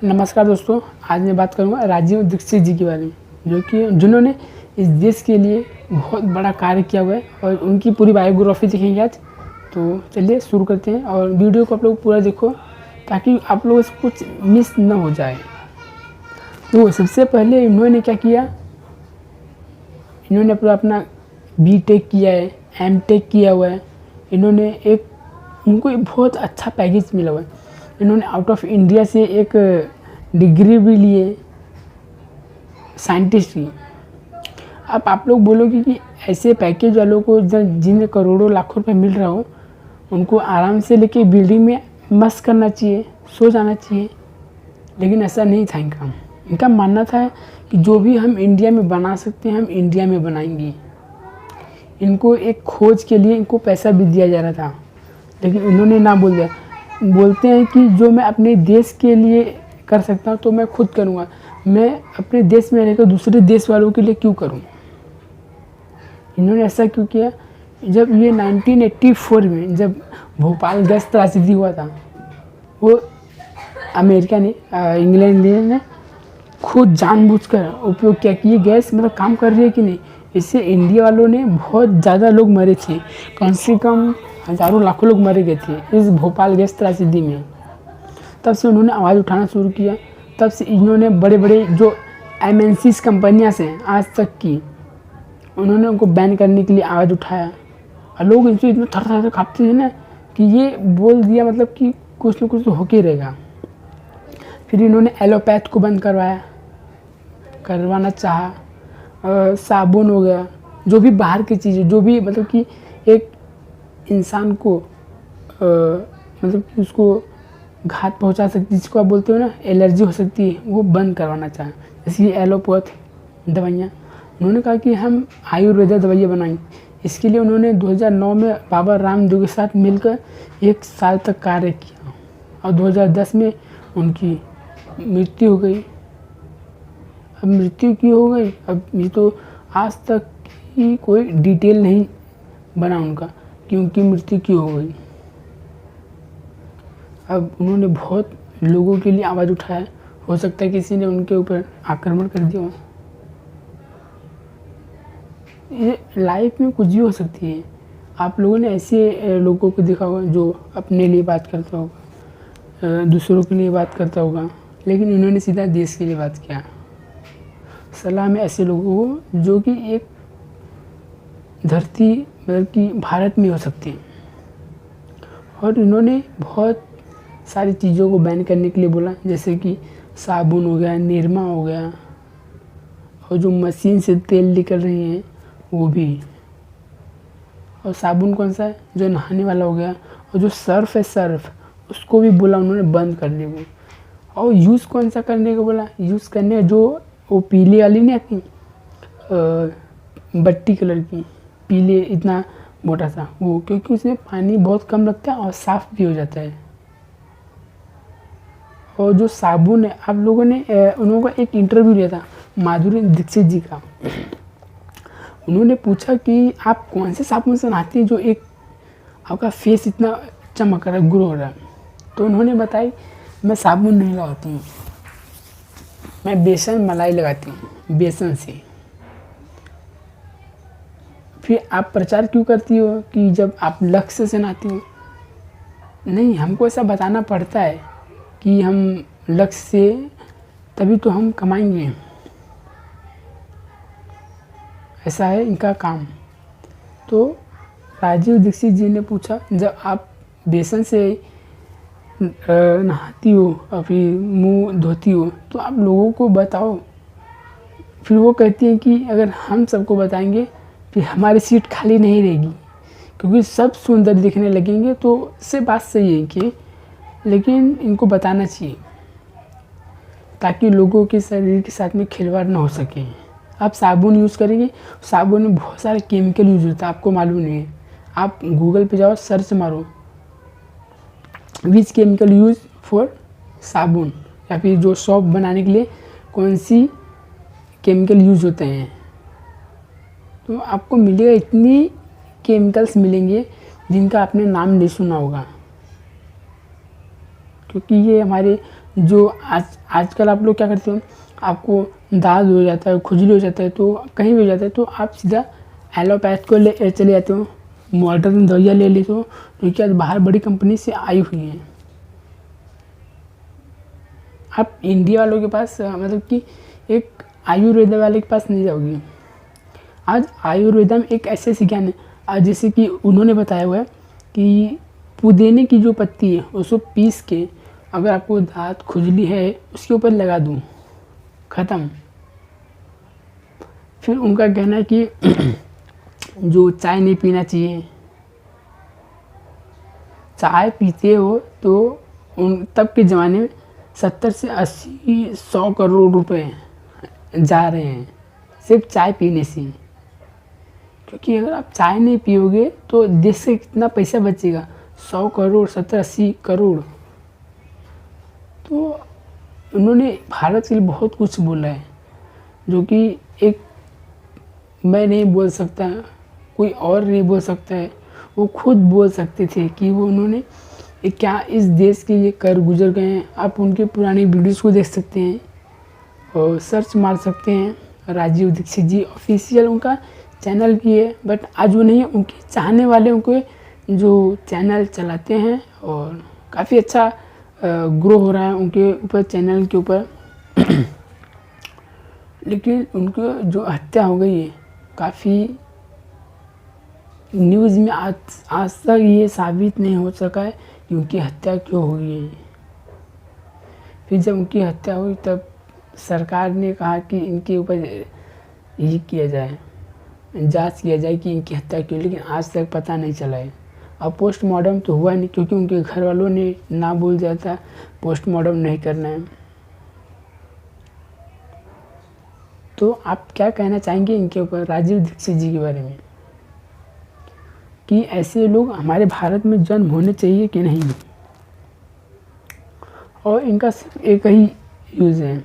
नमस्कार दोस्तों, आज मैं बात करूंगा राजीव दीक्षित जी के बारे में, जिन्होंने इस देश के लिए बहुत बड़ा कार्य किया हुआ है और उनकी पूरी बायोग्राफी देखेंगे आज। तो चलिए शुरू करते हैं और वीडियो को आप लोग पूरा देखो ताकि आप लोगों से कुछ मिस ना हो जाए। तो सबसे पहले इन्होंने क्या किया, इन्होंने अपना बीटेक किया है, एमटेक किया हुआ है। उनको एक बहुत अच्छा पैकेज मिला हुआ है। इन्होंने आउट ऑफ इंडिया से एक डिग्री भी लिए, साइंटिस्ट की। अब आप लोग बोलोगे कि ऐसे पैकेज वालों को जिन्हें करोड़ों लाखों रुपए मिल रहा हो, उनको आराम से लेके बिल्डिंग में मस्त करना चाहिए, सो जाना चाहिए। लेकिन ऐसा नहीं था इनका मानना था कि जो भी हम इंडिया में बना सकते हैं हम इंडिया में बनाएंगे। इनको एक खोज के लिए इनको पैसा भी दिया जा रहा था, लेकिन इन्होंने ना बोल दिया। बोलते हैं कि जो मैं अपने देश के लिए कर सकता हूँ तो मैं खुद करूँगा, मैं अपने देश में रहकर दूसरे देश वालों के लिए क्यों करूँ। इन्होंने ऐसा क्यों किया, जब ये 1984 में जब भोपाल गैस त्रासदी हुआ था, वो अमेरिका ने इंग्लैंड ने खुद जानबूझकर उपयोग किया कि ये गैस मतलब काम कर रही है कि नहीं। इससे इंडिया वालों ने बहुत ज़्यादा लोग मरे थे, कम से कम हज़ारों लाखों लोग मरे गए थे इस भोपाल गैस त्रासदी में। तब से उन्होंने आवाज़ उठाना शुरू किया। तब से इन्होंने बड़े बड़े जो MNCs कंपनियाँ हैं आज तक की, उन्होंने उनको बैन करने के लिए आवाज़ उठाया। और लोग इनसे इतना थर काँपते थे ना कि ये बोल दिया मतलब कि कुछ न कुछ तो होके रहेगा। फिर इन्होंने एलोपैथ को बंद करवाना चाहा। साबुन हो गया, जो भी बाहर की चीज़ें, जो भी मतलब कि एक इंसान को मतलब कि उसको घात पहुंचा सकती, जिसको आप बोलते हो ना एलर्जी हो सकती है, वो बंद करवाना चाहें। जैसे ये एलोपैथ दवाइयाँ, उन्होंने कहा कि हम आयुर्वेदा दवाइयाँ बनाएंगे। इसके लिए उन्होंने 2009 में बाबा रामदेव के साथ मिलकर 1 साल तक कार्य किया और 2010 में उनकी मृत्यु हो गई। अब मृत्यु क्यों हो गई, अब ये तो आज तक की कोई डिटेल नहीं बना उनका कि उनकी मृत्यु क्यों हो गई। अब उन्होंने बहुत लोगों के लिए आवाज़ उठाया, हो सकता है किसी ने उनके ऊपर आक्रमण कर दिया हो। ये लाइफ में कुछ भी हो सकती है। आप लोगों ने ऐसे लोगों को देखा होगा जो अपने लिए बात करता होगा, दूसरों के लिए बात करता होगा, लेकिन इन्होंने सीधा देश के लिए बात किया। सलाह में ऐसे लोगों को जो कि एक धरती मतलब कि भारत में हो सकती है। और इन्होंने बहुत सारी चीज़ों को बैन करने के लिए बोला, जैसे कि साबुन हो गया, निरमा हो गया, और जो मशीन से तेल निकल रही हैं वो भी। और साबुन कौन सा है, जो नहाने वाला हो गया, और जो सर्फ है सर्फ, उसको भी बोला उन्होंने बंद करने को। और यूज़ कौन सा करने को बोला, यूज़ करने जो वो पीले वाली नहीं आती, बट्टी कलर की, पीले इतना मोटा सा वो, क्योंकि उसमें पानी बहुत कम लगता है और साफ़ भी हो जाता है। और जो साबुन है, आप लोगों ने उन्होंने एक इंटरव्यू लिया था माधुरी दीक्षित जी का। उन्होंने पूछा कि आप कौन से साबुन से नहाती हैं जो एक आपका फेस इतना चमक रहा है, ग्लो हो रहा है। तो उन्होंने बताई मैं साबुन नहीं लगाती हूँ, मैं बेसन मलाई लगाती हूँ, बेसन से। फिर आप प्रचार क्यों करती हो कि जब आप लक्ष्य से नहाती हो। नहीं, हमको ऐसा बताना पड़ता है कि हम लक्ष्य से, तभी तो हम कमाएंगे। ऐसा है इनका काम। तो राजीव दीक्षित जी ने पूछा, जब आप बेसन से नहाती हो और फिर मुंह धोती हो तो आप लोगों को बताओ। फिर वो कहती है कि अगर हम सबको बताएंगे फिर हमारी सीट खाली नहीं रहेगी, क्योंकि सब सुंदर दिखने लगेंगे। तो इससे बात सही है कि, लेकिन इनको बताना चाहिए ताकि लोगों के शरीर के साथ में खिलवाड़ ना हो सके। आप साबुन यूज़ करेंगे, साबुन में बहुत सारे केमिकल यूज़ होता है, आपको मालूम नहीं है। आप गूगल पे जाओ, सर्च मारो विच केमिकल यूज फॉर साबुन, या फिर जो सॉप बनाने के लिए कौन सी केमिकल यूज़ होते हैं, तो आपको मिलेगा इतनी केमिकल्स मिलेंगे जिनका आपने नाम नहीं सुना होगा। क्योंकि ये हमारे जो आजकल आप लोग क्या करते हो, आपको दाद हो जाता है, खुजली हो जाता है, तो कहीं भी हो जाता है तो आप सीधा एलोपैथ को ले चले जाते हो, मॉडर्न दवाइयाँ ले लेते हो, जो कि आज बाहर बड़ी कंपनी से आई हुई हैं। आप इंडिया वालों के पास मतलब कि एक आयुर्वेदा वाले के पास नहीं जाओगे। आज आयुर्वेदा में एक ऐसे विज्ञान है, आज जैसे कि उन्होंने बताया हुआ है कि पुदीने की जो पत्ती है उसको पीस के अगर आपको दाँत खुजली है उसके ऊपर लगा दूँ, ख़त्म। फिर उनका कहना है कि जो चाय नहीं पीना चाहिए, चाय पीते हो तो उन तब के ज़माने में 70 से 80 100 करोड़ रुपए जा रहे हैं सिर्फ चाय पीने से। क्योंकि अगर आप चाय नहीं पियोगे तो देश से कितना पैसा बचेगा, 100 करोड़ 70-80 करोड़। तो उन्होंने भारत के लिए बहुत कुछ बोला है, जो कि एक मैं नहीं बोल सकता, कोई और नहीं बोल सकता है, वो खुद बोल सकते थे कि वो उन्होंने क्या इस देश के लिए कर गुजर गए हैं। आप उनके पुरानी वीडियोज़ को देख सकते हैं और सर्च मार सकते हैं। राजीव दीक्षित जी ऑफिशियल उनका चैनल भी है, बट आज वो नहीं है। उनके चाहने वाले उनको जो चैनल चलाते हैं और काफ़ी अच्छा ग्रो हो रहा है उनके ऊपर, चैनल के ऊपर। लेकिन उनको जो हत्या हो गई है, काफ़ी न्यूज़ में आज तक ये साबित नहीं हो सका है कि उनकी हत्या क्यों हुई है। फिर जब उनकी हत्या हुई तब सरकार ने कहा कि इनके ऊपर ये किया जाए, जांच किया जाए कि इनकी हत्या क्यों, लेकिन आज तक पता नहीं चला है। अब पोस्टमार्टम तो हुआ नहीं, क्योंकि उनके घर वालों ने ना बोल दिया था पोस्टमार्टम नहीं करना है। तो आप क्या कहना चाहेंगे इनके ऊपर, राजीव दीक्षित जी के बारे में, कि ऐसे लोग हमारे भारत में जन्म होने चाहिए कि नहीं? और इनका सिर्फ एक ही यूज़ है,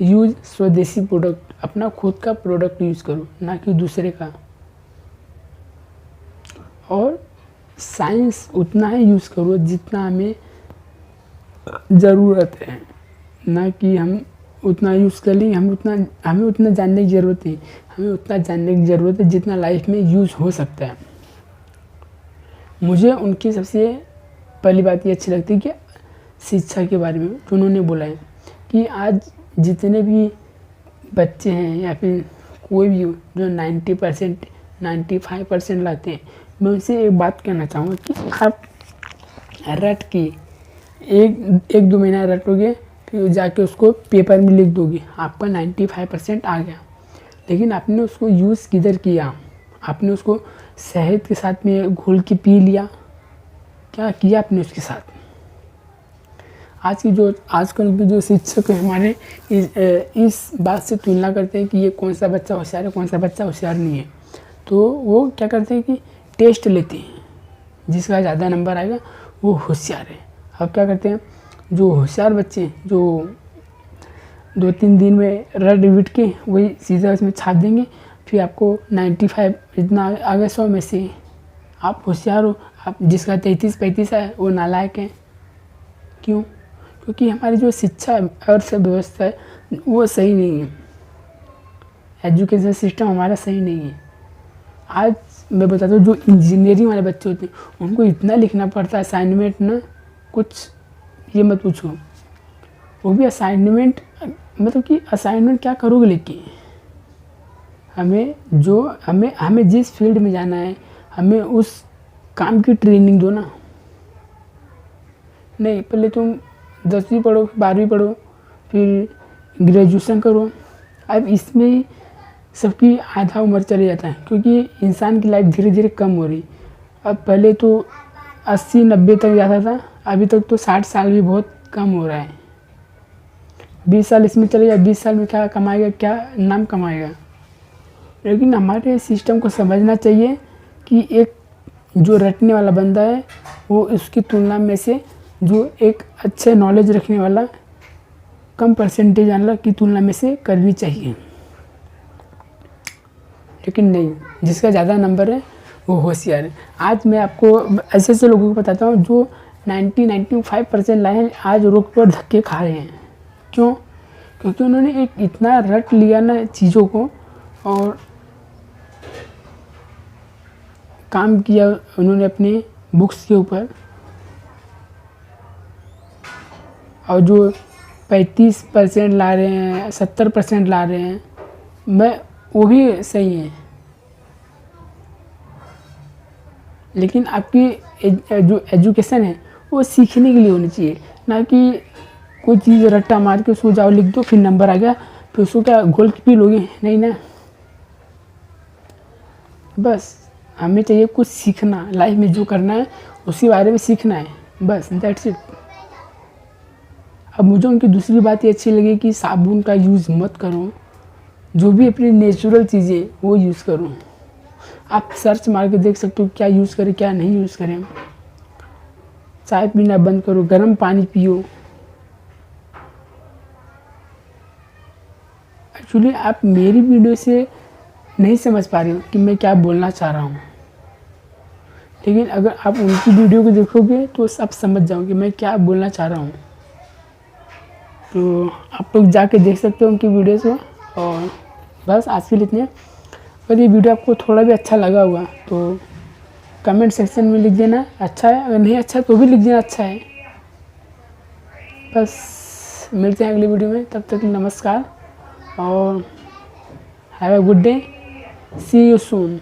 यूज़ स्वदेशी प्रोडक्ट, अपना खुद का प्रोडक्ट यूज़ करो, ना कि दूसरे का। और साइंस उतना ही यूज़ करो जितना हमें ज़रूरत है, ना कि हम उतना यूज़ कर लें। हमें उतना जानने की ज़रूरत है, हमें उतना जानने की ज़रूरत है जितना लाइफ में यूज़ हो सकता है। मुझे उनकी सबसे पहली बात ये अच्छी लगती है कि शिक्षा के बारे में जो उन्होंने बोला है कि आज जितने भी बच्चे हैं या फिर कोई भी हो जो 90% 95% लाते हैं, मैं उनसे एक बात कहना चाहूँगा कि आप रट के एक 2 महीना रटोगे, फिर जाके उसको पेपर में लिख दोगे, आपका 95% आ गया। लेकिन आपने उसको यूज़ किधर किया? आपने उसको शहद के साथ में घोल के पी लिया, क्या किया आपने उसके साथ? आजकल के जो शिक्षक हमारे इस बात से तुलना करते हैं कि ये कौन सा बच्चा होशियार है, कौन सा बच्चा होशियार नहीं है। तो वो क्या करते हैं कि टेस्ट लेते हैं, जिसका ज़्यादा नंबर आएगा वो होशियार है। अब क्या करते हैं, जो होशियार बच्चे जो 2-3 दिन में रट विट के वही सीधा उसमें छाप देंगे, फिर आपको 95 इतना आ गया 100 में से, आप होशियार हो। आप जिसका 33-35 है वो नालायक है। क्यों? क्योंकि हमारी जो शिक्षा अर्थव्यवस्था है वो सही नहीं है, एजुकेशन सिस्टम हमारा सही नहीं है। आज मैं बताता हूँ, जो इंजीनियरिंग वाले बच्चे होते हैं उनको इतना लिखना पड़ता है असाइनमेंट ना, कुछ ये मत पूछो। वो भी असाइनमेंट, मतलब कि असाइनमेंट क्या करोगे, लेके हमें जिस फील्ड में जाना है हमें उस काम की ट्रेनिंग दो ना। नहीं, पहले तुम 10वीं पढ़ो, 12वीं पढ़ो, फिर ग्रेजुएशन करो। अब इसमें ही सबकी आधा उम्र चले जाता है, क्योंकि इंसान की लाइफ धीरे धीरे कम हो रही। अब पहले तो 80-90 तक जाता था, अभी तक तो 60 साल भी बहुत कम हो रहा है। 20 साल इसमें चले जाए, 20 साल में क्या कमाएगा, क्या नाम कमाएगा? लेकिन हमारे सिस्टम को समझना चाहिए कि एक जो रटने वाला बंदा है वो उसकी तुलना में से जो एक अच्छे नॉलेज रखने वाला कम परसेंटेज वाला की तुलना में से करनी चाहिए। लेकिन नहीं, जिसका ज़्यादा नंबर है वो होशियार है। आज मैं आपको ऐसे लोगों को बताता हूँ जो 95% लाए हैं, आज रोड पर धक्के खा रहे हैं। क्यों? क्योंकि उन्होंने एक इतना रट लिया ना चीज़ों को, और काम किया उन्होंने अपने बुक्स के ऊपर, और जो 35% ला रहे हैं, 70% ला रहे हैं, वो भी सही है। लेकिन आपकी जो एजुकेशन है वो सीखने के लिए होनी चाहिए, ना कि कोई चीज़ रट्टा मार के उसको जाओ लिख दो, फिर नंबर आ गया, फिर उसको क्या गोल पी लोगे? नहीं ना। बस हमें चाहिए कुछ सीखना, लाइफ में जो करना है उसी बारे में सीखना है, बस दैट्स इट। अब मुझे उनकी दूसरी बात ये अच्छी लगी कि साबुन का यूज़ मत करो, जो भी अपनी नेचुरल चीज़ें वो यूज़ करो। आप सर्च मार के देख सकते हो क्या यूज़ करें क्या नहीं यूज़ करें। चाय पीना बंद करो, गर्म पानी पियो। एक्चुअली आप मेरी वीडियो से नहीं समझ पा रहे हो कि मैं क्या बोलना चाह रहा हूँ, लेकिन अगर आप उनकी वीडियो को देखोगे तो सब समझ जाओगे मैं क्या बोलना चाह रहा हूँ। तो आप लोग जाके देख सकते हो उनकी वीडियोस को। और बस आज के लिए इतने। अगर ये वीडियो आपको थोड़ा भी अच्छा लगा हुआ तो कमेंट सेक्शन में लिख देना अच्छा है, अगर नहीं अच्छा तो भी लिख देना अच्छा है। बस मिलते हैं अगली वीडियो में, तब तक नमस्कार और have a good day, see you soon.